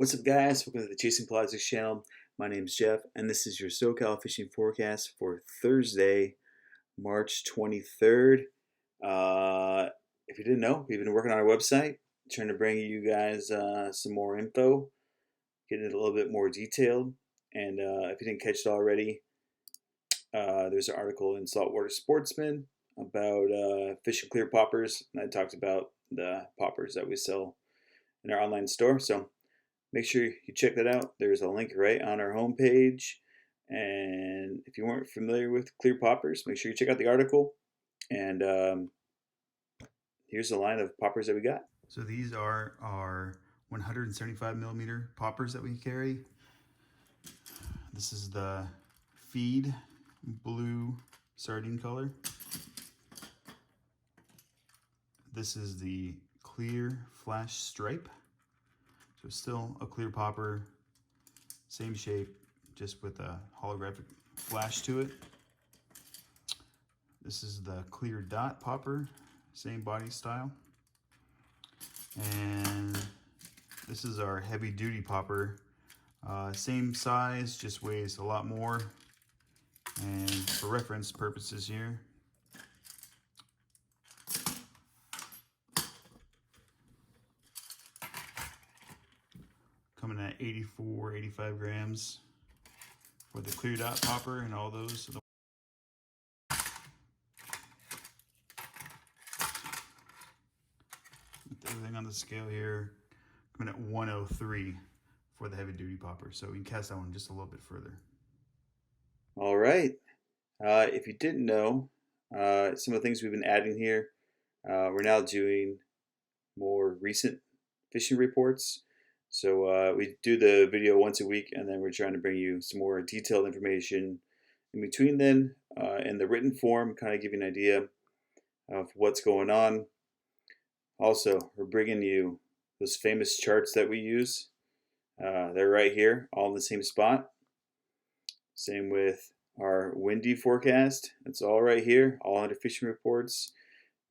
What's up, guys? Welcome to the Chasing Pelagics channel. My name is Jeff, and this is your SoCal fishing forecast for Thursday, March 23rd. If you didn't know, we've been working on our website, trying to bring you guys some more info, getting it a little bit more detailed. And if you didn't catch it already, there's an article in Saltwater Sportsman about fishing clear poppers, and I talked about the poppers that we sell in our online store. So make sure you check that out. There's a link right on our homepage. And if you weren't familiar with clear poppers, make sure you check out the article. And here's the line of poppers that we got. So these are our 175 millimeter poppers that we carry. This is the feed blue sardine color. This is the clear flash stripe. So still a clear popper, same shape, just with a holographic flash to it. This is the clear dot popper, same body style. And this is our heavy duty popper, same size, just weighs a lot more. And for reference purposes here, coming at 84, 85 grams for the clear dot popper and all those. With everything on the scale here, coming at 103 for the heavy duty popper. So we can cast that one just a little bit further. All right. If you didn't know, some of the things we've been adding here, we're now doing more recent fishing reports. So we do the video once a week, and then we're trying to bring you some more detailed information in between then in the written form, kind of give you an idea of what's going on. Also, we're bringing you those famous charts that we use. They're right here, all in the same spot. Same with our windy forecast. It's all right here, all under fishing reports.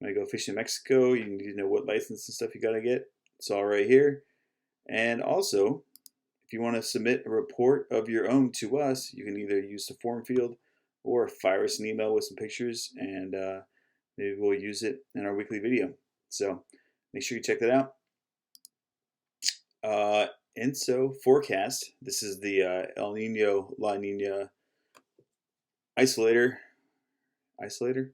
When I go fishing in Mexico, you need to know what license and stuff you got to get. It's all right here. And also, if you want to submit a report of your own to us, you can either use the form field or fire us an email with some pictures, and maybe we'll use it in our weekly video. So make sure you check that out. ENSO forecast. This is the El Nino La Nina oscillator. That's the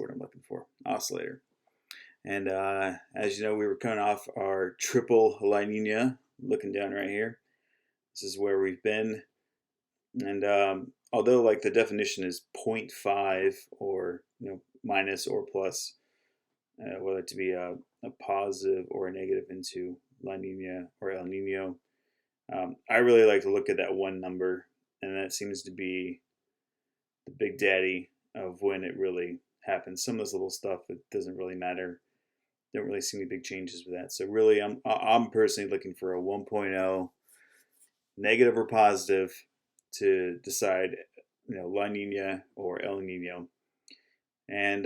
word I'm looking for. Oscillator. And as you know, we were coming off our triple La Nina, looking down right here. This is where we've been. And although like the definition is 0.5 or minus or plus, whether it to be a positive or a negative into La Nina or El Nino, I really like to look at that one number, and that seems to be the big daddy of when it really happens. Some of this little stuff, it doesn't really matter. Don't really see any big changes with that. So really, I'm personally looking for a 1.0, negative or positive, to decide, La Nina or El Nino. And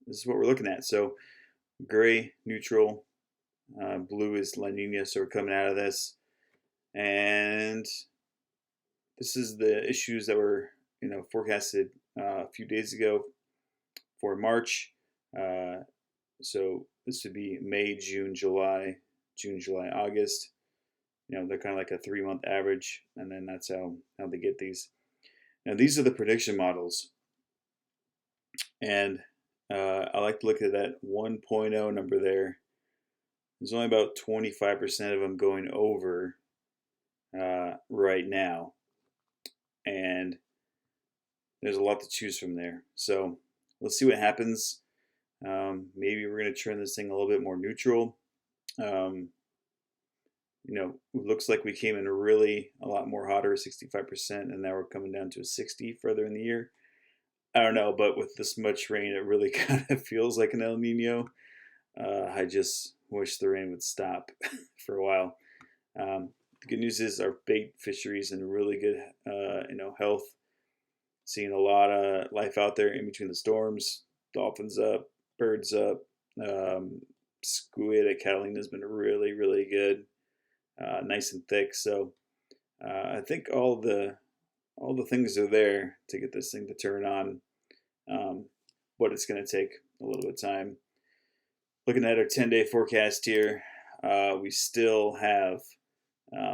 this is what we're looking at. So gray, neutral, blue is La Nina. So we're coming out of this, and this is the issues that were forecasted a few days ago for March. So this would be May, June, July, August. They're kind of like a 3-month average, and then that's how they get these. Now these are the prediction models, and I like to look at that 1.0 number there. There's only about 25% of them going over right now, and there's a lot to choose from there. So let's see what happens. Maybe we're going to turn this thing a little bit more neutral. It looks like we came in really a lot more hotter, 65%, and now we're coming down to a 60 further in the year. I don't know, but with this much rain, it really kind of feels like an El Nino. I just wish the rain would stop for a while. The good news is our bait fisheries in really good, health. Seeing a lot of life out there in between the storms. Dolphins up, birds up, squid at Catalina has been really, really good, nice and thick. So I think all the things are there to get this thing to turn on, um, but it's going to take a little bit of time. Looking at our 10-day forecast here, we still have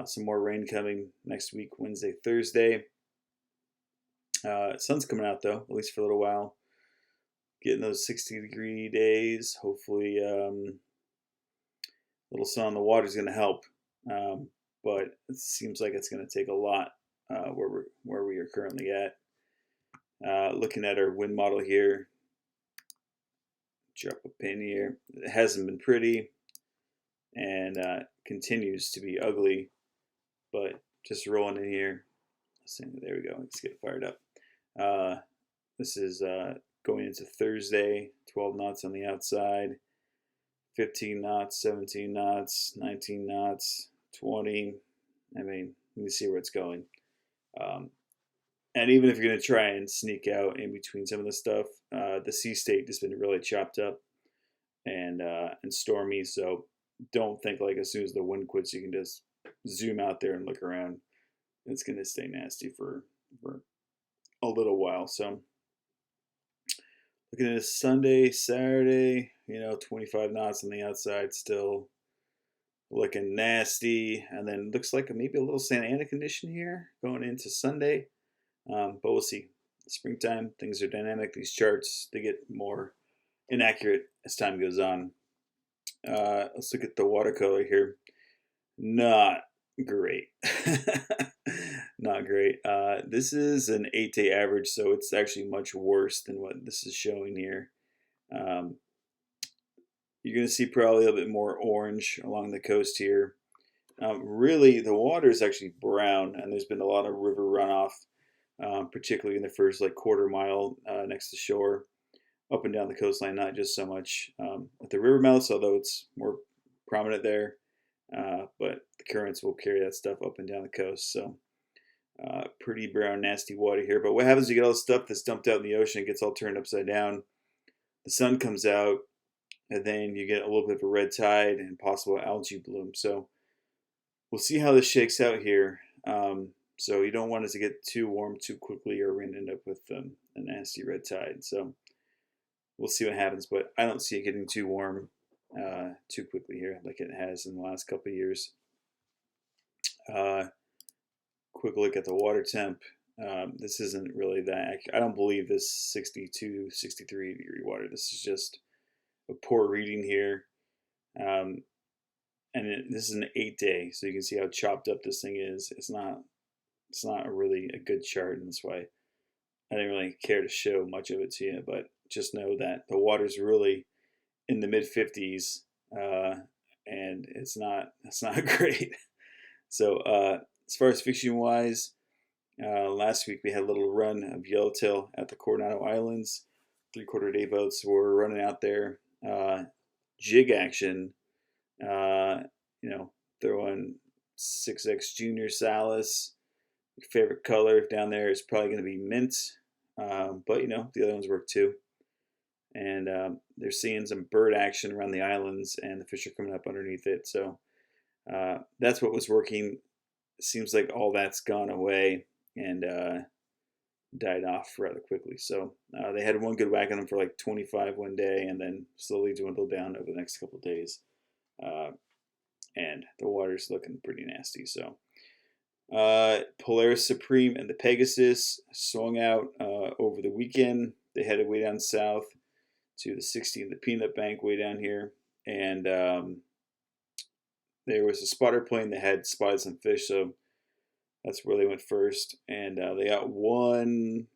some more rain coming next week, Wednesday, Thursday. Sun's coming out though, at least for a little while. Getting those 60-degree days. Hopefully, a little sun on the water is going to help. But it seems like it's going to take a lot where we are currently at. Looking at our wind model here, drop a pin here. It hasn't been pretty and continues to be ugly, but just rolling in here. There we go. Let's get it fired up. This is going into Thursday. 12 knots on the outside, 15 knots, 17 knots, 19 knots, 20. I mean, let me see where it's going. And even if you're going to try and sneak out in between some of the stuff, the sea state has been really chopped up and stormy. So don't think like as soon as the wind quits, you can just zoom out there and look around. It's going to stay nasty for a little while. So looking at a Sunday, Saturday, 25 knots on the outside still. Looking nasty, and then looks like maybe a little Santa Ana condition here going into Sunday, but we'll see. Springtime, things are dynamic. These charts, they get more inaccurate as time goes on. Let's look at the watercolor here. Not great. Not great. This is an 8-day average, so it's actually much worse than what this is showing here. You're going to see probably a little bit more orange along the coast here. Really, the water is actually brown, and there's been a lot of river runoff, particularly in the first quarter mile next to shore, up and down the coastline. Not just so much at the river mouths, although it's more prominent there, but the currents will carry that stuff up and down the coast. So pretty brown, nasty water here. But what happens is you get all the stuff that's dumped out in the ocean, it gets all turned upside down. The sun comes out, and then you get a little bit of a red tide and possible algae bloom. So we'll see how this shakes out here. So you don't want it to get too warm too quickly, or we're going to end up with a nasty red tide. So we'll see what happens, but I don't see it getting too warm too quickly here like it has in the last couple of years. Quick look at the water temp. This isn't really that accurate. I don't believe this 62, 63 degree water. This is just a poor reading here. This is an 8-day, so you can see how chopped up this thing is. It's not really a good chart, and that's why I didn't really care to show much of it to you. But just know that the water's really in the mid 50s, and it's not great. So as far as fishing wise, last week we had a little run of yellowtail at the Coronado Islands. 3/4 day boats were running out there. Jig action, throwing 6X Junior Salis. Your favorite color down there is probably going to be mint, but the other ones work too. And they're seeing some bird action around the islands, and the fish are coming up underneath it. So that's what was working. Seems like all that's gone away and died off rather quickly. So they had one good whack on them for 25 one day, and then slowly dwindled down over the next couple of days. And the water's looking pretty nasty. So Polaris Supreme and the Pegasus swung out over the weekend. They headed way down south to the 60 and the Peanut Bank way down here. And there was a spotter plane that had spotted some fish, so that's where they went first. And they got one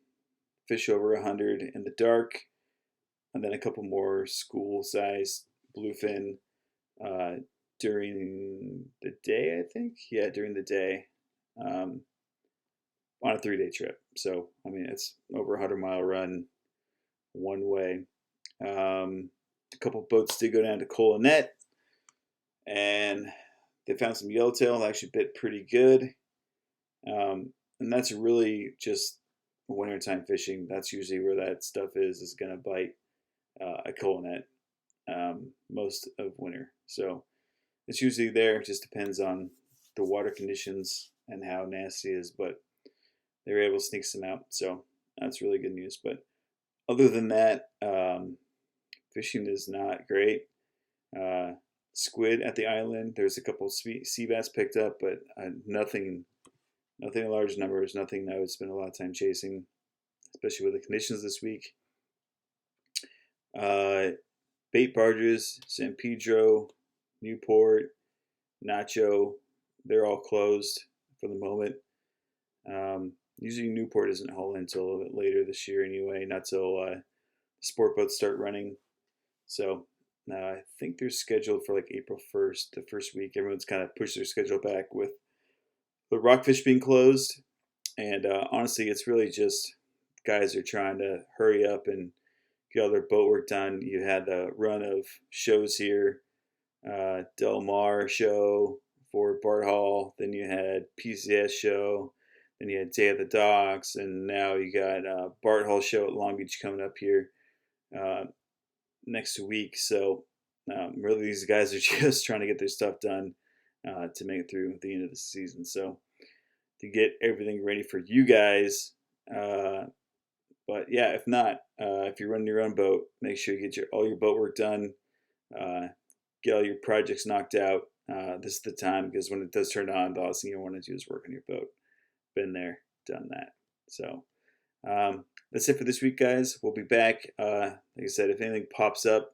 fish over 100 in the dark, and then a couple more school-sized bluefin during the day, I think. Yeah, during the day on a 3-day trip. So, it's over a 100-mile run one way. A couple boats did go down to Colonet, and they found some yellowtail that actually bit pretty good. And that's really just wintertime fishing. That's usually where that stuff is going to bite a Colonet. most of winter. So it's usually there. It just depends on the water conditions and how nasty it is, but they were able to sneak some out. So that's really good news. But other than that, fishing is not great. Squid at the island, there's a couple sea bass picked up, but nothing in large numbers, nothing I would spend a lot of time chasing, especially with the conditions this week. Bait barges, San Pedro, Newport, Nacho, they're all closed for the moment. Usually Newport isn't hauling until a little bit later this year anyway, not till the sport boats start running. So I think they're scheduled for like April 1st, the first week. Everyone's kind of pushed their schedule back with the rockfish being closed. And honestly, it's really just guys are trying to hurry up and get all their boat work done. You had the run of shows here, Del Mar show for Bart Hall. Then you had PCS show. Then you had Day of the Docks. And now you got Bart Hall show at Long Beach coming up here next week. So really these guys are just trying to get their stuff done to make it through the end of the season. So to get everything ready for you guys. But yeah, if not, if you're running your own boat, make sure you get all your boat work done. Get all your projects knocked out. This is the time, because when it does turn on, the last thing you want to do is work on your boat. Been there, done that. So that's it for this week, guys. We'll be back. Like I said, if anything pops up,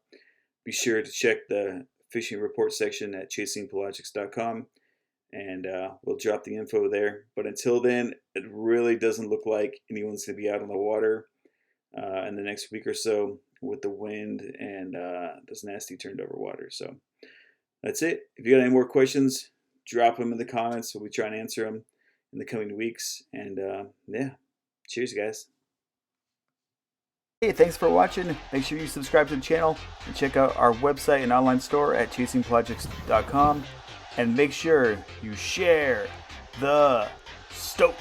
be sure to check the fishing report section at chasingpelagics.com, and we'll drop the info there. But until then, it really doesn't look like anyone's going to be out on the water in the next week or so with the wind and this nasty turned over water. So that's it. If you got any more questions, drop them in the comments. We'll be trying to answer them in the coming weeks. And yeah, cheers, guys. Hey, thanks for watching. Make sure you subscribe to the channel and check out our website and online store at chasingpelagics.com. And make sure you share the stoke.